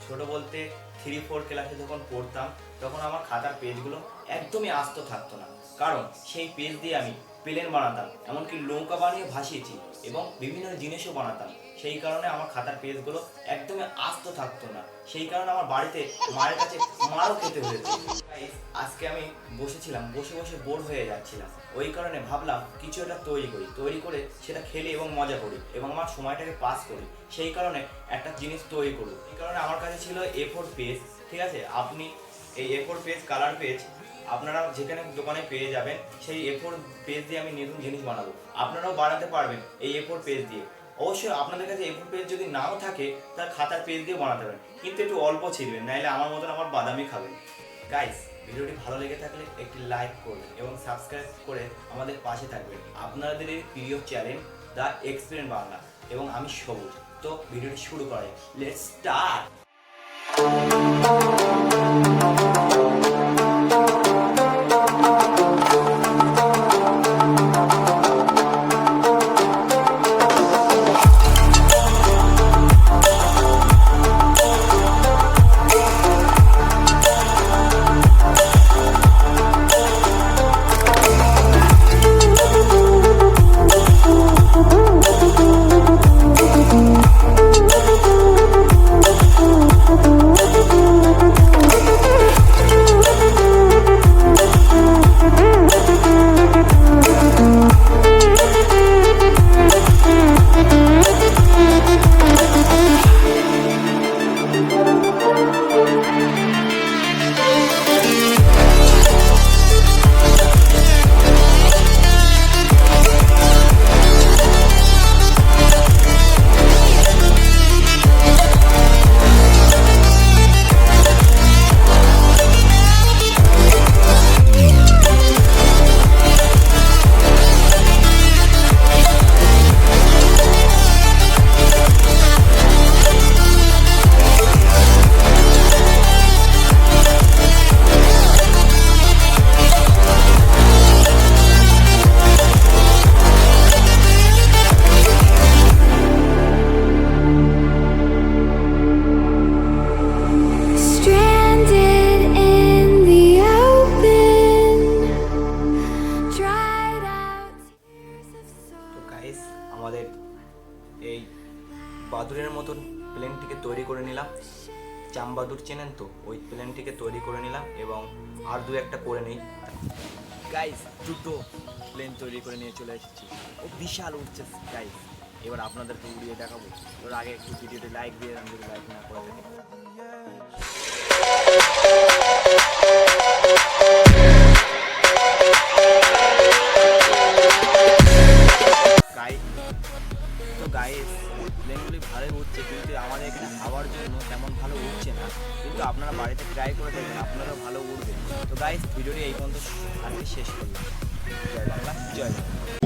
ছোট বলতে 3-4 ক্লাসে যখন পড়তাম তখন আমার খাতার পেজগুলো একদমই আস্ত থাকতো না, কারণ সেই পেজ দিয়ে আমি প্লেন বানাতাম, এমনকি নৌকা বানিয়ে ভাসিয়েছি এবং বিভিন্ন জিনিসও বানাতাম। সেই কারণে আমার খাতার পেজগুলো একদমই আস্ত থাকতো না, সেই কারণে আমার বাড়িতে মায়ের কাছে মারও খেতে হয়েছে। আজকে আমি বসেছিলাম, বসে বসে বোর হয়ে যাচ্ছিলাম, ওই কারণে ভাবলাম কিছু একটা তৈরি করে সেটা খেলি এবং মজা করি এবং আমার সময়টাকে পাস করি। সেই কারণে একটা জিনিস তৈরি করব। এই কারণে আমার কাছে ছিল A4 পেজ। ঠিক আছে, আপনি এই A4 পেজ, কালার পেজ আপনারা যেখানে দোকানে পেয়ে যাবেন, সেই A4 পেজ দিয়ে আমি নতুন জিনিস বানাবো। আপনারাও বানাতে পারবেন এই A4 পেজ দিয়ে। অবশ্যই আপনাদের কাছে A4 পেজ যদি নাও থাকে তাহলে খাতার পেজ দিয়ে বানাতে পারেন, কিন্তু একটু অল্প ছিলবেন, নাহলে আমার মতন আমার বাদামি খাবেন। গাইস, ভিডিওটি ভালো লেগে থাকলে একটি লাইক করবেন এবং সাবস্ক্রাইব করে আমাদের পাশে থাকবেন। আপনাদের এই প্রিয় চ্যানেল দ্য এক্সপিরিয়েন্স বাংলা এবং আমি সবুজ। তো ভিডিওটি শুরু করা যায়, লেটস স্টার্ট। আমাদের এই বাদুরের মতন প্লেনটিকে তৈরি করে নিলাম। চামবাদুর চেনেন তো, ওই প্লেনটিকে তৈরি করে নিলাম এবং আর দু একটা করে নিই। গাইস, দুটো প্লেন তৈরি করে নিয়ে চলে এসেছি, ও বিশাল উঠছে গাইস। এবার আপনাদেরকে উড়িয়ে দেখাবো। ওর আগে একটু ভিডিওতে লাইক দিয়ে দেন যদি লাইক না করে থাকেন। গাইস, প্লেনগুলি ভালোই উঠছে, কিন্তু আমাদের এখানে খাওয়ার জন্য তেমন ভালো উঠছে না, কিন্তু আপনারা বাড়িতে ট্রাই করে দেখবেন, আপনারাও ভালো উঠবে। তো গাইস, ভিডিওটি এই পর্যন্ত আজকে শেষ করলাম। জয় বাংলা, জয় বাংলা।